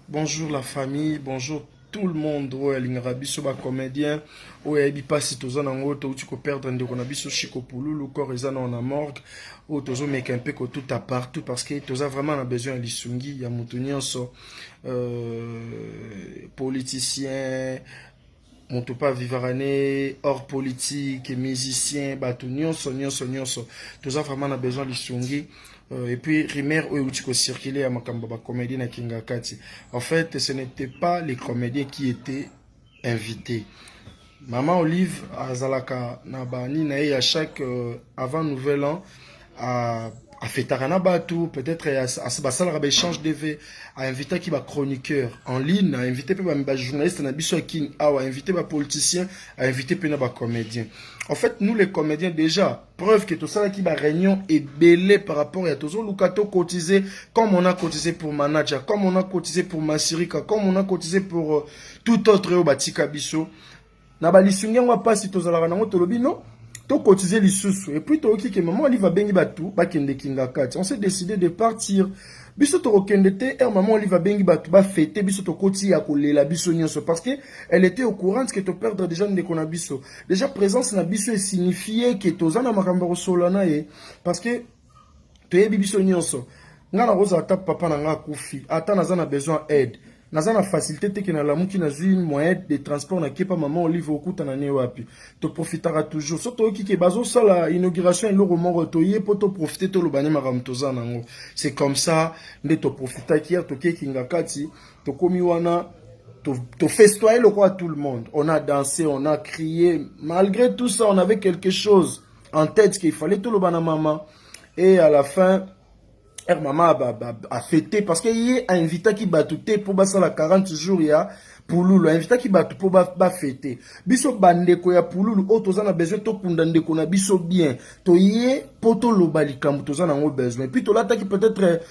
Bonjour la famille, bonjour tout le monde. Ouais, l'ingarabiso ba comédien. Ouais, bi passi toza na ngoto uti ko perdre ndeko na biso Chiko Pululu corps ezana na morgue. Ou tozo meka un peu ko tout à partout parce que toza vraiment na besoin ya lisungi ya mutu nyonso. Politicien, moto pa vivarane, hors politique, musicien, bato nyonso. Toza vraiment na besoin lisungi. Et puis, Rimer ou circulé à Makamba comédien à Kingakati. En fait, ce n'était pas les comédiens qui étaient invités. Maman Olive à Zalaka Nabani Nae à chaque avant Nouvel An a fait Taranabatu, peut-être à Sabasal Rabé change DV, a invité qui va chroniqueur en ligne, a invité pas journaliste, a invité King, a invité pas politicien, a invité pas comédien. En fait, nous les comédiens déjà, preuve que tout ça qui va réunion est belé par rapport à tout ça, Lukato cotisé comme on a cotisé pour Manager, comme on a cotisé pour Masirika, comme on a cotisé pour tout autre Batika Bisso. Na ba lisungi on va pas si tozalaka nango tolobi non to cotiser lisusu et puis to ki ke maman ali va bengi batu ba kende kinga kati on s'est décidé de partir biso to kende te maman ali va bengi batu ba fêter biso to koti ya kolela biso nyonso parce que elle était au courant que to perdre déjà ndeko na biso déjà présence na biso est signifié que tozana makambo solana e parce que to yebi biso nyonso ngana roza ata papa na nga kufi ata nazana besoin aide naza na facilité te ke na lamuki na zui moyen de transport na kepa maman Olive okuta na ne wapi to profitera toujours so to ki ke bazo sala inauguration eloko moko to ye po to profiter to lobani makambo toza nango c'est comme ça nde to profita hier to ke kinga kati to komi wana to festoyer le quoi tout le monde on a dansé on a crié malgré tout ça on avait quelque chose en tête qu'il fallait tout le bana maman et à la fin maman a fêté parce qu'il y a invité qui bat tout pour passer la 40 jours ya Pululu invité qui bat pour ba fêter biso bandeko ya Pululu o tozana besoin to kunda ndeko na biso bien to yé poto lobali kambu tozana ngo besoin puis to lata qui peut-être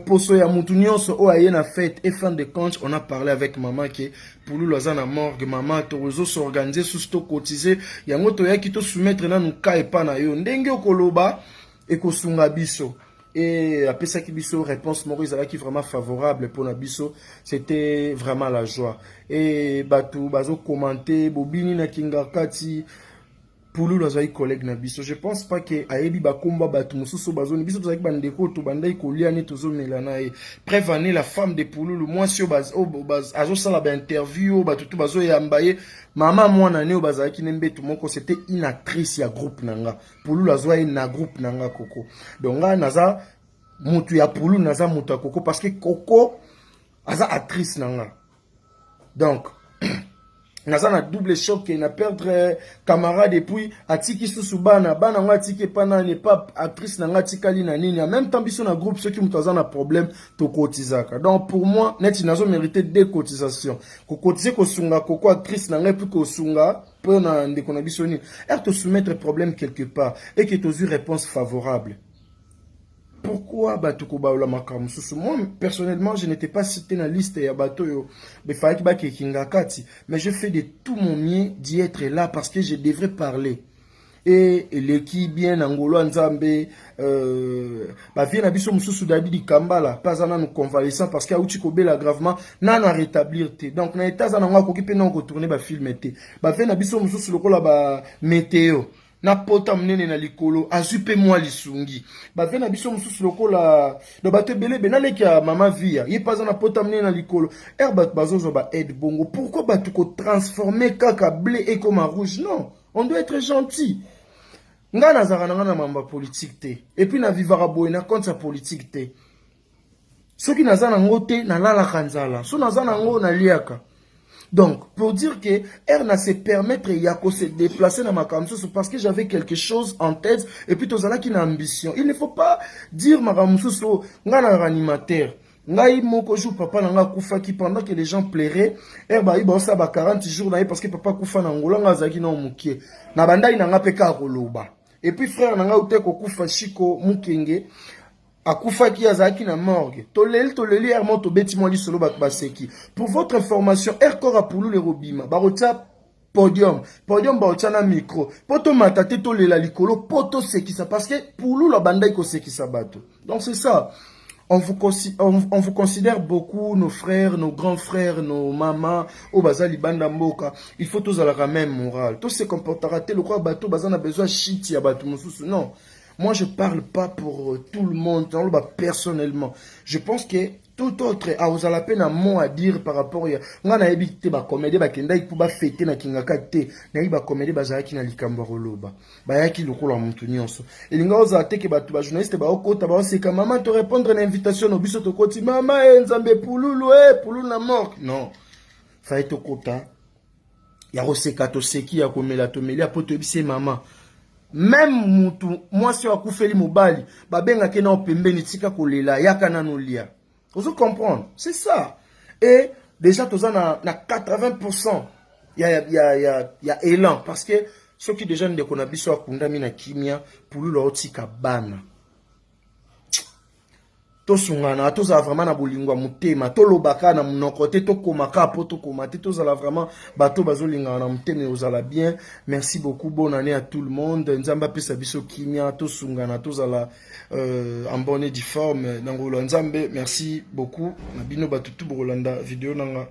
poso ya mutu nyonso o aye na fête et fin de compte on a parlé avec maman que Pululu azana morgue maman to rezo s'organiser sous to cotiser yango to ya ki to soumettre na nuka e pa na yo ndenge okoloba e ko sunga biso. Et après ça qui biso réponse Maurice qui vraiment favorable pour Nabiso, c'était vraiment la joie. Et batu bazo commenter bobini na kingakati Pululu azai collègue Nabiso. Je pense pas que ayebi ba komba batu mususu bazo ni biso tozaki bandeko to bandai kolia ni tozo melana e prévenir la femme de Pululu moi si baz azo sala ba interview batu tout bazo yambaye mama mwana ne bazaki nembe tout moko c'était une actrice ya groupe nanga Pululu azwa na groupe nanga koko donc nga naza mutu ya Pululu naza mutu ya koko parce que koko aza actrice nanga donc naza na double choc na perdre camarade et puis atiki susu bana nga atiki pana ne pas actrice nanga tikali na nini en même temps biso na groupe ceux qui mutu na problème to kotizaka donc pour moi net nazo mériter deux cotisations ko cotiser ko sunga koko actrice nanga puis ko sunga pour na ndeko na biso ni te soumettre problème quelque part et que tu as une réponse favorable. Pourquoi Batuko Baola Makamususu? Moi, personnellement, je n'étais pas cité dans la liste ya Batoyo. Mais je fais de tout mon mieux d'y être là parce que je devrais parler. Et l'équipe bien Angolo Nzambe, vient à Bisso Mususu Dabidi Kambala, pas en convalescent parce qu'il y a Uchiko Bela gravement, n'a rétablir. Donc, na état en angola qui peut non retourner ba film été. Vient à Bisso Mususu le rôle météo. Na pota mnene na likolo azupe moi lisungi bave na biso mususu lokola do bato belebe na leki ya mama via ye pas na pota mnene na likolo bat bazozo ba aide bongo pourquoi batu ko transformer kaka blé et comme rouge non on doit être gentil nga nazara na mamba politique te et puis na vivara boy na contre politique te soki nazana ngote na lala kanzala so nazana ngo na liaka. Donc, pour dire que elle se permettre de se déplacer dans ma campus parce que j'avais quelque chose en tête et puis tout ça qui a ambition. Il ne faut pas dire ma campus ngana animateur. Ngai moko jou papa nanga kufa qui pendant que les gens plairaient, il bossa ba 40 jours là parce que papa kufa na ngola ngazaki na mukie. Na bandai nanga peka koloba. Et puis frère nanga uteko kufa Chiko Mukenge. Akufaki azaki na morgue. Toleli hermoto beti moi solo baseki. Pour votre information, Kora Pululu le robima. Barota podium baota na micro. Poto matate tolela likolo poto sekisa parce que Pululu la banda iko sekisa bato. Donc c'est ça. on vous considère beaucoup, nos frères, nos grands frères, nos mamans, au bazali banda mboka. Il faut tous à la même morale. Tous se comportera tel quoi bateau, bazan a besoin shit ya bateau. Non. Moi, je parle pas pour tout le monde, personnellement. Je pense que tout autre, vous avez la peine un mot à dire par rapport à... On a évité ba comédie, ba kenda, il faut fêter na kingaka te. Na ba comédie, ba zaki na likamba roloba. Ba yaki lokolo la montunionso. Et l'inga oza te ke ba tu ba journaliste ba okota ba oseka maman te répondre à l'invitation au biso to koti maman nzambe pululu pululu na mort. Non. Fa eto kota. Ya oseka to seki ya komela to meli apoto bise maman. Même mutu mwasi wa kufeli mobali babenga kena opembeni tika kolela yaka na nolia. Vous comprenez? C'est ça. Et déjà toza na 80% ya élan parce que ceux qui déjà ne connaissent biso akunda mina kimia pour lui leur tika bana. Tosungana toza vraiment na bolingwa mutema tolobaka na munoko te tokomaka po tokomate tozala vraiment bato bazolinga na mutema ozala bien. Merci beaucoup, bonne année à tout le monde. Nzamba pesa biso kimia tosungana tozala en bonne et due forme nangolo nzambe. Merci beaucoup na bino batutu bolanda vidéo nanga.